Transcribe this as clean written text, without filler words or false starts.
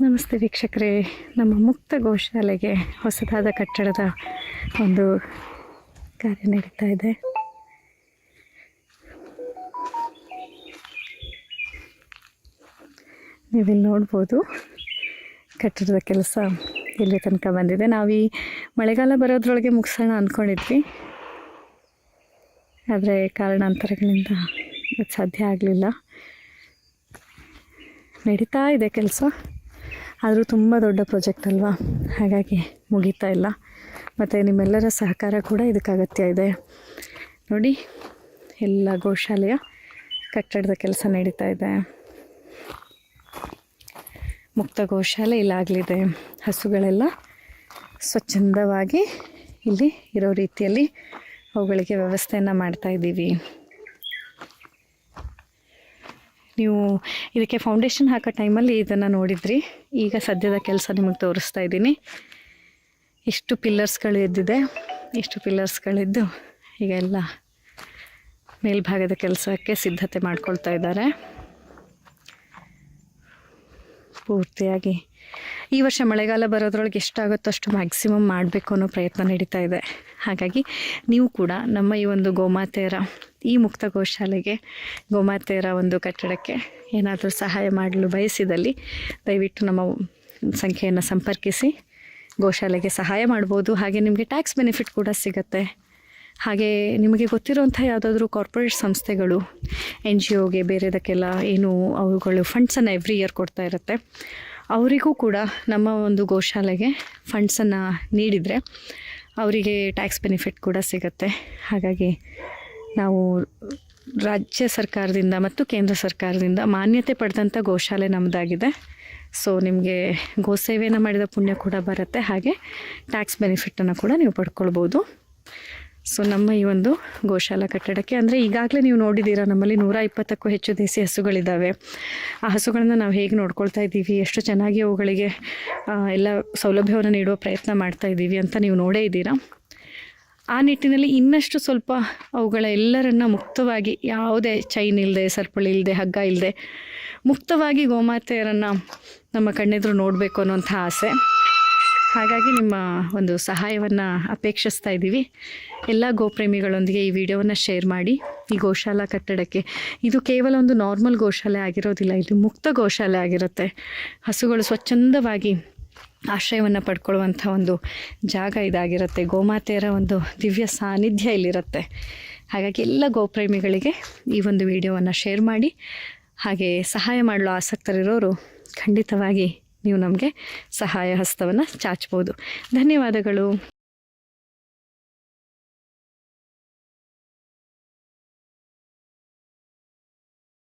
ನಮಸ್ತೆ ವೀಕ್ಷಕರೇ, ನಮ್ಮ ಮುಕ್ತ ಗೋಶಾಲೆಗೆ ಹೊಸದಾದ ಕಟ್ಟಡದ ಒಂದು ಕಾರ್ಯ ನಡೀತಾ ಇದೆ. ನೀವಿಲ್ಲಿ ನೋಡ್ಬೋದು ಕಟ್ಟಡದ ಕೆಲಸ ಇಲ್ಲಿ ತನಕ ಬಂದಿದೆ. ನಾವು ಈ ಮಳೆಗಾಲ ಬರೋದ್ರೊಳಗೆ ಮುಗಿಸೋಣ ಅಂದ್ಕೊಂಡಿದ್ವಿ, ಆದರೆ ಕಾರಣಾಂತರಗಳಿಂದ ಅದು ಸಾಧ್ಯ ಆಗಲಿಲ್ಲ. ನಡೀತಾ ಇದೆ ಕೆಲಸ, ಆದರೂ ತುಂಬ ದೊಡ್ಡ ಪ್ರಾಜೆಕ್ಟ್ ಅಲ್ವಾ, ಹಾಗಾಗಿ ಮುಗೀತಾ ಇಲ್ಲ. ಮತ್ತು ನಿಮ್ಮೆಲ್ಲರ ಸಹಕಾರ ಕೂಡ ಇದಕ್ಕೆ ಅಗತ್ಯ ಇದೆ. ನೋಡಿ, ಎಲ್ಲ ಗೋಶಾಲೆಯ ಕಟ್ಟಡದ ಕೆಲಸ ನಡೀತಾ ಇದೆ. ಮುಕ್ತ ಗೋಶಾಲೆ ಇಲ್ಲಾಗಲಿದೆ. ಹಸುಗಳೆಲ್ಲ ಸ್ವಚ್ಛಂದವಾಗಿ ಇಲ್ಲಿ ಇರೋ ರೀತಿಯಲ್ಲಿ ಅವುಗಳಿಗೆ ವ್ಯವಸ್ಥೆಯನ್ನು ಮಾಡ್ತಾಯಿದ್ದೀವಿ. ನೀವು ಇದಕ್ಕೆ ಫೌಂಡೇಶನ್ ಹಾಕೋ ಟೈಮಲ್ಲಿ ಇದನ್ನು ನೋಡಿದ್ರಿ. ಈಗ ಸದ್ಯದ ಕೆಲಸ ನಿಮಗೆ ತೋರಿಸ್ತಾ ಇದ್ದೀನಿ. ಇಷ್ಟು ಪಿಲ್ಲರ್ಸ್ಗಳು ಎದ್ದಿದೆ. ಇಷ್ಟು ಪಿಲ್ಲರ್ಸ್ಗಳಿದ್ದು ಈಗ ಎಲ್ಲ ಮೇಲ್ಭಾಗದ ಕೆಲಸಕ್ಕೆ ಸಿದ್ಧತೆ ಮಾಡ್ಕೊಳ್ತಾ ಇದ್ದಾರೆ. ಪೂರ್ತಿಯಾಗಿ ಈ ವರ್ಷ ಮಳೆಗಾಲ ಬರೋದ್ರೊಳಗೆ ಎಷ್ಟಾಗುತ್ತೋ ಅಷ್ಟು ಮ್ಯಾಕ್ಸಿಮಮ್ ಮಾಡಬೇಕು ಅನ್ನೋ ಪ್ರಯತ್ನ ನಡೀತಾ ಇದೆ. ಹಾಗಾಗಿ ನೀವು ಕೂಡ ನಮ್ಮ ಈ ಒಂದು ಗೋಮಾತೆಯರ ಈ ಮುಕ್ತ ಗೋಶಾಲೆಗೆ, ಗೋಮಾತೆಯರ ಒಂದು ಕಟ್ಟಡಕ್ಕೆ ಏನಾದರೂ ಸಹಾಯ ಮಾಡಲು ಬಯಸಿದಲ್ಲಿ ದಯವಿಟ್ಟು ನಮ್ಮ ಸಂಖ್ಯೆಯನ್ನು ಸಂಪರ್ಕಿಸಿ ಗೋಶಾಲೆಗೆ ಸಹಾಯ ಮಾಡ್ಬೋದು. ಹಾಗೆ ನಿಮಗೆ ಟ್ಯಾಕ್ಸ್ ಬೆನಿಫಿಟ್ ಕೂಡ ಸಿಗುತ್ತೆ. ಹಾಗೆ ನಿಮಗೆ ಗೊತ್ತಿರೋಂಥ ಯಾವುದಾದ್ರೂ ಕಾರ್ಪೊರೇಟ್ ಸಂಸ್ಥೆಗಳು, NGOಗೆ ಬೇರೆದಕ್ಕೆಲ್ಲ ಏನು ಅವುಗಳು ಫಂಡ್ಸನ್ನು ಎವ್ರಿ ಇಯರ್ ಕೊಡ್ತಾ ಇರುತ್ತೆ, ಅವರಿಗೂ ಕೂಡ ನಮ್ಮ ಒಂದು ಗೋಶಾಲೆಗೆ ಫಂಡ್ಸನ್ನು ನೀಡಿದರೆ ಅವರಿಗೆ ಟ್ಯಾಕ್ಸ್ ಬೆನಿಫಿಟ್ ಕೂಡ ಸಿಗುತ್ತೆ. ಹಾಗಾಗಿ ನಾವು ರಾಜ್ಯ ಸರ್ಕಾರದಿಂದ ಮತ್ತು ಕೇಂದ್ರ ಸರ್ಕಾರದಿಂದ ಮಾನ್ಯತೆ ಪಡೆದಂಥ ಗೋಶಾಲೆ ನಮ್ಮದಾಗಿದೆ. ಸೊ ನಿಮಗೆ ಗೋಸೇವೆಯನ್ನು ಮಾಡಿದ ಪುಣ್ಯ ಕೂಡ ಬರುತ್ತೆ. ಹಾಗೆ ಟ್ಯಾಕ್ಸ್ ಬೆನಿಫಿಟನ್ನು ಕೂಡ ನೀವು ಪಡ್ಕೊಳ್ಬೋದು. ಸೊ ನಮ್ಮ ಈ ಒಂದು ಗೋಶಾಲಾ ಕಟ್ಟಡಕ್ಕೆ, ಅಂದರೆ ಈಗಾಗಲೇ ನೀವು ನೋಡಿದ್ದೀರಾ, ನಮ್ಮಲ್ಲಿ 120ಕ್ಕೂ ಹೆಚ್ಚು ದೇಸಿ ಹಸುಗಳಿದ್ದಾವೆ. ಆ ಹಸುಗಳನ್ನು ನಾವು ಹೇಗೆ ನೋಡ್ಕೊಳ್ತಾ ಇದ್ದೀವಿ, ಎಷ್ಟು ಚೆನ್ನಾಗಿ ಅವುಗಳಿಗೆ ಎಲ್ಲ ಸೌಲಭ್ಯವನ್ನು ನೀಡುವ ಪ್ರಯತ್ನ ಮಾಡ್ತಾ ಇದ್ದೀವಿ ಅಂತ ನೀವು ನೋಡೇ ಇದ್ದೀರಾ. ಆ ನಿಟ್ಟಿನಲ್ಲಿ ಇನ್ನಷ್ಟು ಸ್ವಲ್ಪ ಅವುಗಳ ಎಲ್ಲರನ್ನ ಮುಕ್ತವಾಗಿ, ಯಾವುದೇ ಚೈನ್ ಇಲ್ಲದೆ, ಸರಪಳಿ ಇಲ್ಲದೆ, ಹಗ್ಗ ಇಲ್ಲದೆ ಮುಕ್ತವಾಗಿ ಗೋಮಾತೆಯರನ್ನು ನಮ್ಮ ಕಣ್ಣೆದುರು ನೋಡಬೇಕು ಅನ್ನೋಂಥ ಆಸೆ. ಹಾಗಾಗಿ ನಿಮ್ಮ ಒಂದು ಸಹಾಯವನ್ನು ಅಪೇಕ್ಷಿಸ್ತಾ ಇದ್ದೀವಿ. ಎಲ್ಲ ಗೋಪ್ರೇಮಿಗಳೊಂದಿಗೆ ಈ ವಿಡಿಯೋವನ್ನು ಶೇರ್ ಮಾಡಿ. ಈ ಗೋಶಾಲಾ ಕಟ್ಟಡಕ್ಕೆ, ಇದು ಕೇವಲ ಒಂದು ನಾರ್ಮಲ್ ಗೋಶಾಲೆ ಆಗಿರೋದಿಲ್ಲ, ಇದು ಮುಕ್ತ ಗೋಶಾಲೆ ಆಗಿರುತ್ತೆ. ಹಸುಗಳು ಸ್ವಚ್ಛಂದವಾಗಿ ಆಶ್ರಯವನ್ನು ಪಡ್ಕೊಳ್ಳುವಂಥ ಒಂದು ಜಾಗ ಇದಾಗಿರುತ್ತೆ. ಗೋಮಾತೆಯರ ಒಂದು ದಿವ್ಯ ಸಾನ್ನಿಧ್ಯ ಇಲ್ಲಿರುತ್ತೆ. ಹಾಗಾಗಿ ಎಲ್ಲ ಗೋಪ್ರೇಮಿಗಳಿಗೆ ಈ ಒಂದು ವಿಡಿಯೋವನ್ನು ಶೇರ್ ಮಾಡಿ. ಹಾಗೆ ಸಹಾಯ ಮಾಡಲು ಆಸಕ್ತರಿರೋರು ಖಂಡಿತವಾಗಿ ನೀವು ನಮಗೆ ಸಹಾಯ ಹಸ್ತವನ್ನು ಚಾಚ್ಬೋದು. ಧನ್ಯವಾದಗಳು.